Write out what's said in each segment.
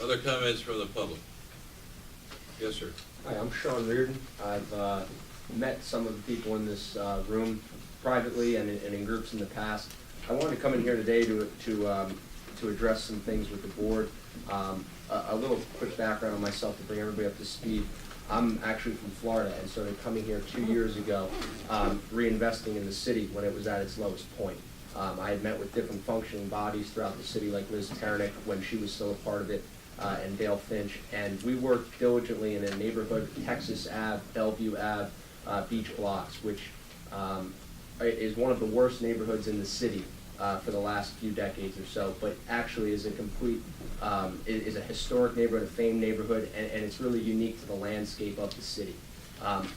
Other comments from the public? Yes, sir. Hi, I'm Sean Reardon. I've met some of the people in this room privately and in groups in the past. I wanted to come in here today to address some things with the board. A little quick background on myself to bring everybody up to speed. I'm actually from Florida and started coming here 2 years ago, reinvesting in the city when it was at its lowest point. I had met with different functioning bodies throughout the city, like Liz Ternick when she was still a part of it, and Dale Finch, and we worked diligently in a neighborhood, Texas Ave, Bellevue Ave, Beach Blocks, which is one of the worst neighborhoods in the city for the last few decades or so, but actually is a complete, is a historic neighborhood, a famed neighborhood, and it's really unique to the landscape of the city.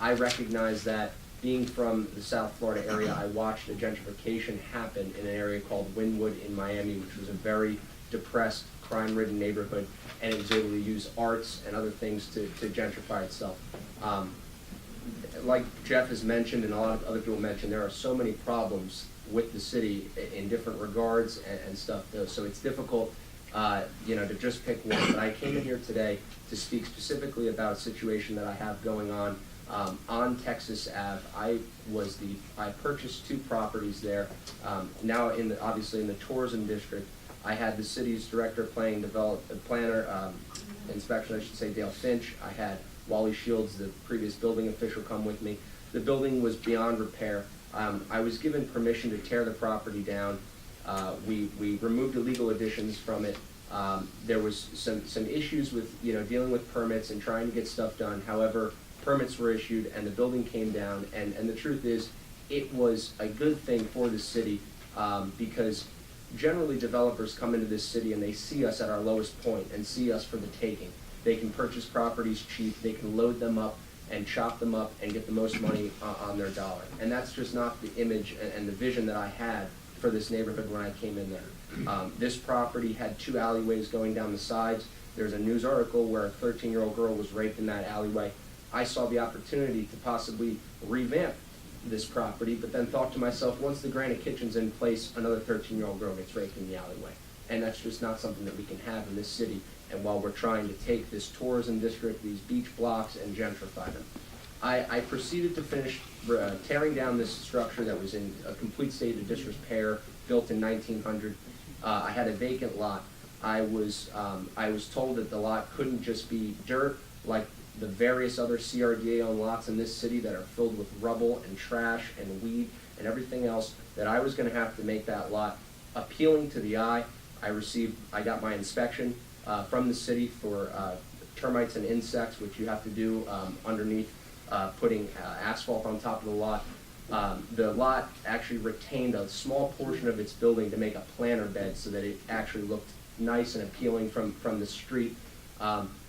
I recognize that being from the South Florida area, I watched a gentrification happen in an area called Wynwood in Miami, which was a very depressed, crime-ridden neighborhood, and it was able to use arts and other things to gentrify itself. Like Jeff has mentioned and a lot of other people mentioned, there are so many problems with the city in different regards and stuff, so it's difficult to just pick one. But I came in here today to speak specifically about a situation that I have going on Texas Ave. I purchased 2 properties there. Now obviously in the tourism district, I had the city's director planner, inspection, I should say, Dale Finch. I had Wally Shields, the previous building official, come with me. The building was beyond repair. I was given permission to tear the property down. We removed illegal additions from it. There was some issues with dealing with permits and trying to get stuff done. However, permits were issued and the building came down. And the truth is, it was a good thing for the city because generally developers come into this city and they see us at our lowest point and see us for the taking. They can purchase properties cheap, they can load them up and chop them up and get the most money on their dollar. And that's just not the image and the vision that I had for this neighborhood when I came in there. This property had 2 alleyways going down the sides. There's a news article where a 13-year-old girl was raped in that alleyway. I saw the opportunity to possibly revamp this property, but then thought to myself, once the granite kitchen's in place, another 13-year-old girl gets raped in the alleyway. And that's just not something that we can have in this city, and while we're trying to take this tourism district, these beach blocks, and gentrify them. I proceeded to finish tearing down this structure that was in a complete state of disrepair, built in 1900. I had a vacant lot. I was told that the lot couldn't just be dirt like the various other CRDA owned lots in this city that are filled with rubble and trash and weed and everything else, that I was going to have to make that lot appealing to the eye. I got my inspection from the city for termites and insects, which you have to do underneath putting asphalt on top of the lot. The lot actually retained a small portion of its building to make a planter bed so that it actually looked nice and appealing from the street.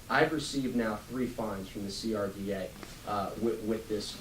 I've received now 3 fines from the CRDA with this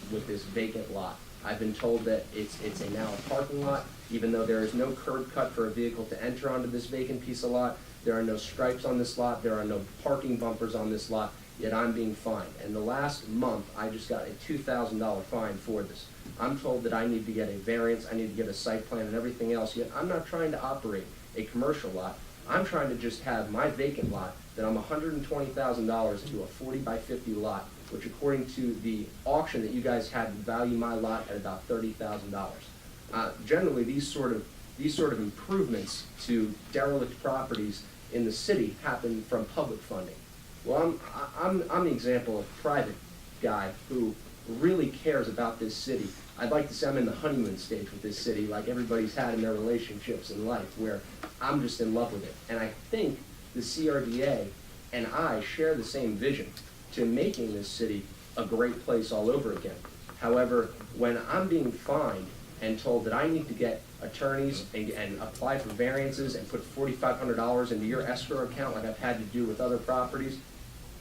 vacant lot. I've been told that it's now a parking lot, even though there is no curb cut for a vehicle to enter onto this vacant piece of lot. There are no stripes on this lot. There are no parking bumpers on this lot, yet I'm being fined. And the last month, I just got a $2,000 fine for this. I'm told that I need to get a variance, I need to get a site plan and everything else, yet I'm not trying to operate a commercial lot. I'm trying to just have my vacant lot that I'm $120,000 into a 40 by 50 lot, which according to the auction that you guys had value my lot at about $30,000. Generally, these sort of improvements to derelict properties in the city happen from public funding. Well, I'm the example of a private guy who really cares about this city. I'd like to say I'm in the honeymoon stage with this city, like everybody's had in their relationships in life, where I'm just in love with it. And I think the CRDA and I share the same vision to making this city a great place all over again. However, when I'm being fined and told that I need to get attorneys and apply for variances and put $4,500 into your escrow account like I've had to do with other properties,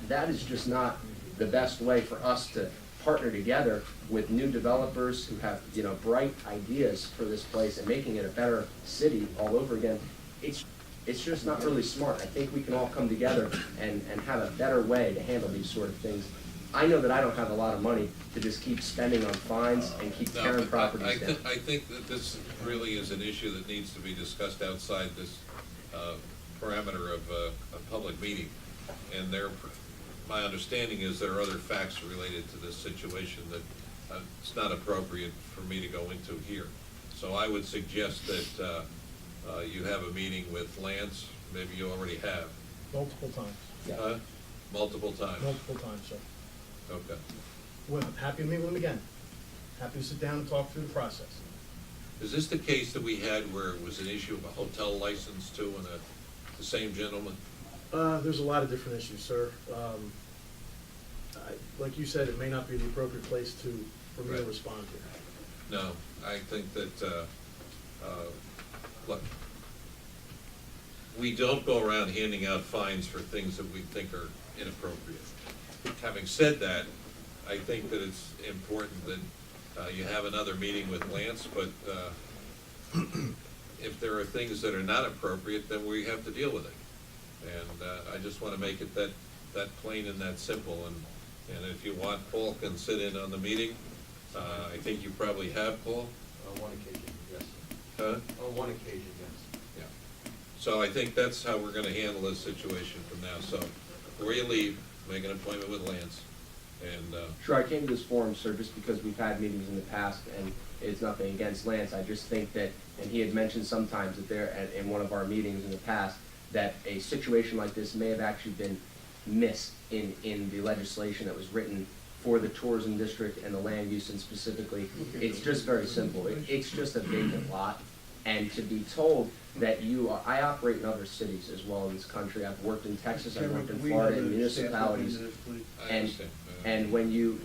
that is just not the best way for us to partner together with new developers who have bright ideas for this place and making it a better city all over again. It's just not really smart. I think we can all come together and have a better way to handle these sort of things. I know that I don't have a lot of money to just keep spending on fines and keep tearing properties down. I think that this really is an issue that needs to be discussed outside this parameter of a public meeting. and my understanding is there are other facts related to this situation that it's not appropriate for me to go into here. So I would suggest that you have a meeting with Lance, maybe you already have. Multiple times. Yeah. Multiple times? Multiple times, sir. Okay. Well, I'm happy to meet with him again. Happy to sit down and talk through the process. Is this the case that we had where it was an issue of a hotel license too, and the same gentleman? There's a lot of different issues, sir. Like you said, it may not be the appropriate place for me to Right. respond to. No, I think that, look, we don't go around handing out fines for things that we think are inappropriate. Having said that, I think that it's important that you have another meeting with Lance, but if there are things that are not appropriate, then we have to deal with it. And I just want to make it that plain and that simple. And if you want, Paul can sit in on the meeting. I think you probably have, Paul. On one occasion, yes. Huh? On one occasion, yes. Yeah. So I think that's how we're gonna handle this situation from now. So before you leave, make an appointment with Lance. And, Sure, I came to this forum, sir, just because we've had meetings in the past, and it's nothing against Lance. I just think that, and he had mentioned sometimes that in one of our meetings in the past, that a situation like this may have actually been missed in the legislation that was written for the tourism district and the land use, and specifically, it's just very simple. It's just a vacant lot, and to be told that I operate in other cities as well in this country. I've worked in Texas, I've worked in Florida, in municipalities. I understand. And when you,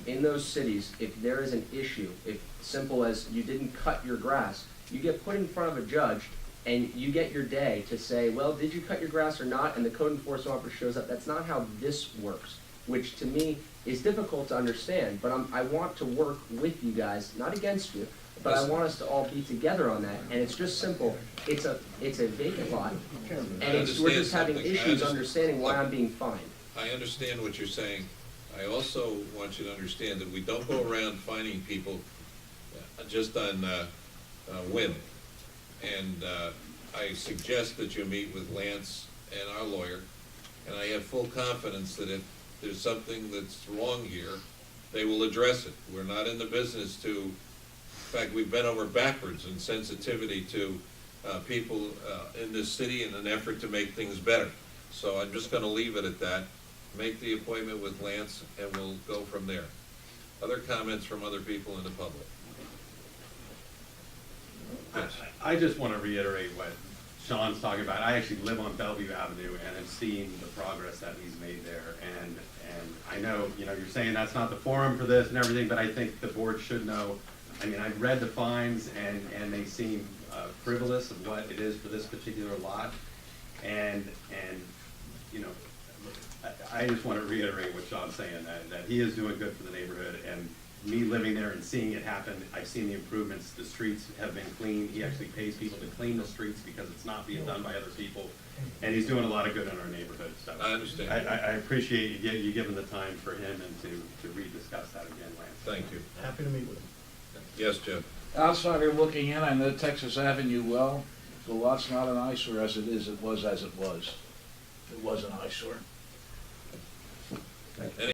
in those cities, if there is an issue, if simple as you didn't cut your grass, you get put in front of a judge and you get your day to say, well, did you cut your grass or not? And the code enforcement officer shows up. That's not how this works, which to me is difficult to understand, but I want to work with you guys, not against you, but I want us to all be together on that. And it's just simple. It's a vacant lot, and we're just having issues understanding why I'm being fined. I understand what you're saying. I also want you to understand that we don't go around fining people just on whim. And I suggest that you meet with Lance and our lawyer, and I have full confidence that if there's something that's wrong here, they will address it. We're not in the business to, in fact, we've bent over backwards in sensitivity to people in this city in an effort to make things better. So I'm just gonna leave it at that. Make the appointment with Lance, and we'll go from there. Other comments from other people in the public? Yes. I just want to reiterate what Sean's talking about. I actually live on Bellevue Avenue and have seen the progress that he's made there. And I know, you're saying that's not the forum for this and everything, but I think the board should know. I mean, I've read the fines and they seem frivolous of what it is for this particular lot. And I just want to reiterate what Sean's saying, that he is doing good for the neighborhood. And me living there and seeing it happen, I've seen the improvements. The streets have been cleaned. He actually pays people to clean the streets because it's not being done by other people. And he's doing a lot of good in our neighborhood. So I understand. I appreciate you giving the time for him and to rediscuss that again, Lance. Thank you. Happy to meet with him. Yes, Jeff? Outsider looking in, I know Texas Avenue well. The lot's not an eyesore as it is, it was as it was. It was an eyesore. Any